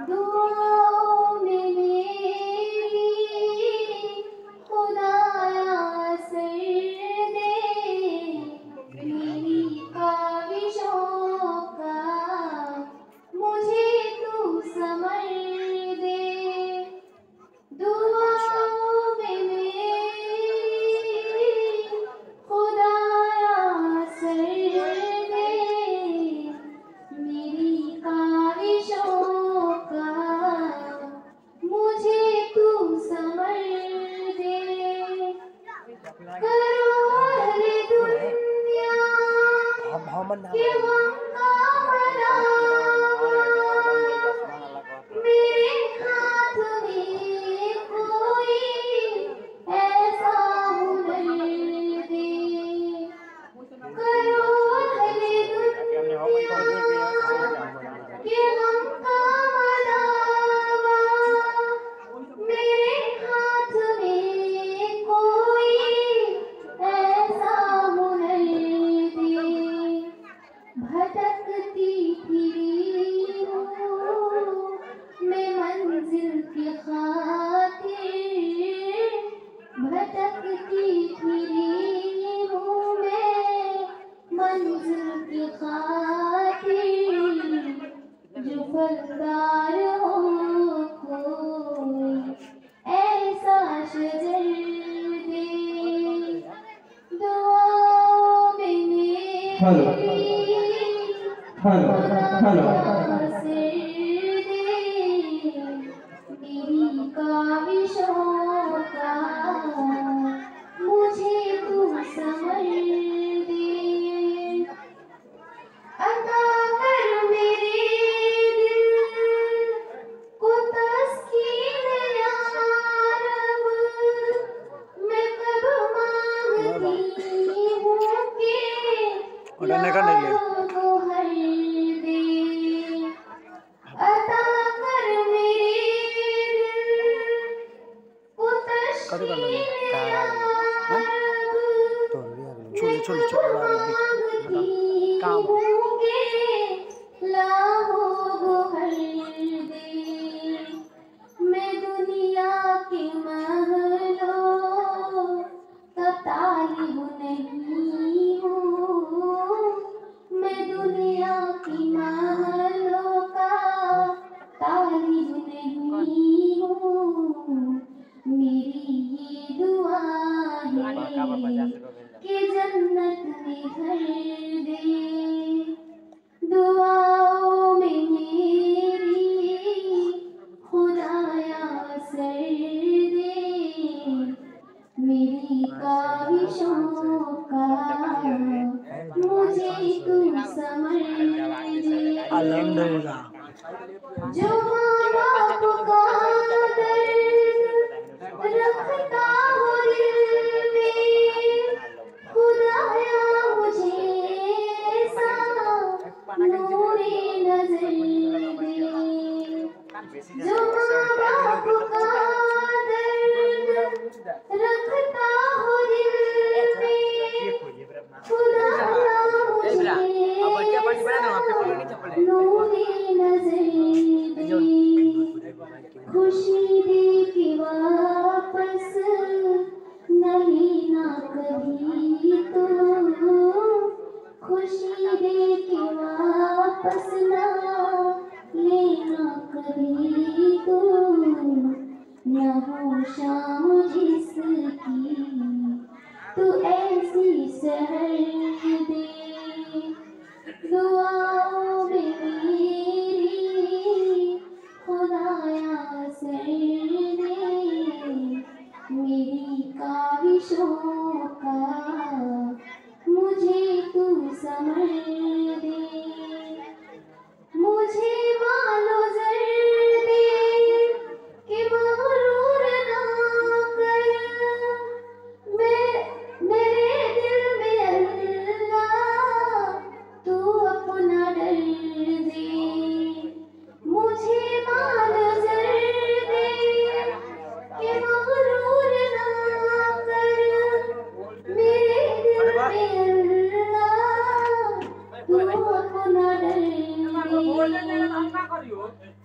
दुआओं में मेरी खुदाया सर दे, मेरी ख्वाहिशों का मुझे तू समझ दे। दुआओं में मेरी खुदाया सर दे, मेरी ख्वाहिशों का मुझे तू समझ दे। करो हर दुनिया के मुकाबला, मेरे हाथ में कोई ऐसा हुनर दे। करो हर दुनिया के मुकाबला, मेरे हाथ में कोई ऐसा हुनर दे। भटकती फिरी हूँ मैं मंजिल की खातिर, भटकती फिरी हूँ मैं मंजिल की खातिर। जो फलदार हो कोई ऐसा शजर दे। दुआओं में मेरी खुदाया सर दे, मेरी ख्वाहिशों का मुझे तू समझ दे। अता कर मेरे दिल को तस्कीन या रब, मैं कब मांगती हूँ कि लाओ वो हर दे। अता कर मेरे दिल को तस्कीन या रब, छोड़ काम लाहो वो हर दे। मैं दुनिया के महलों का तालिब नहीं हूँ, मैं दुनिया की महलों का तालिब नहीं हूँ। मेरी ये दुआ है कि जन्नत में घर दे। दुआओं में मेरी खुदाया सर दे, मेरी ख्वाहिशों का मुझे तू समझ दे। अल्हम्दुलिल्लाह। जो माँ बाप का दर्द रखता हो दिल में, खुदाया मुझे ऐसा नूरे नजर दे। जो माँ बाप का दर्द रखता हो दिल में, खुदाया मुझे नूरे नजर दे। खुशी दे के वापस नहीं ना कभी तो, खुशी दे के वापस ना लेना कभी तो।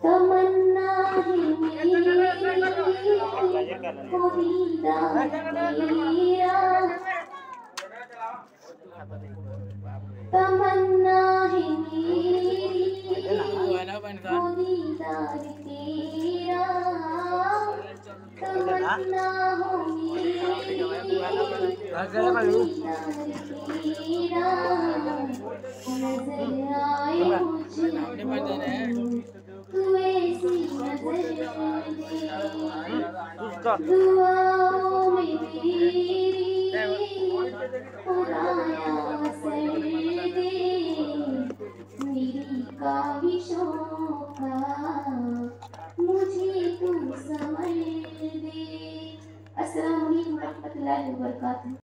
तमन्ना है मेरी हो दीदार तेरा, तमन्ना है मेरी हो दीदार तेरा, तमन्ना हो मेरी हो दीदार तेरा, नजर आए मुझको तू ऐसी नजर दे, दुआओं में मेरी खुदाया असर दे, मेरी काविशों का मुझे तू संवर दे। अस्सलाम वालेकुम रहमतुल्लाहि व बरकातहू।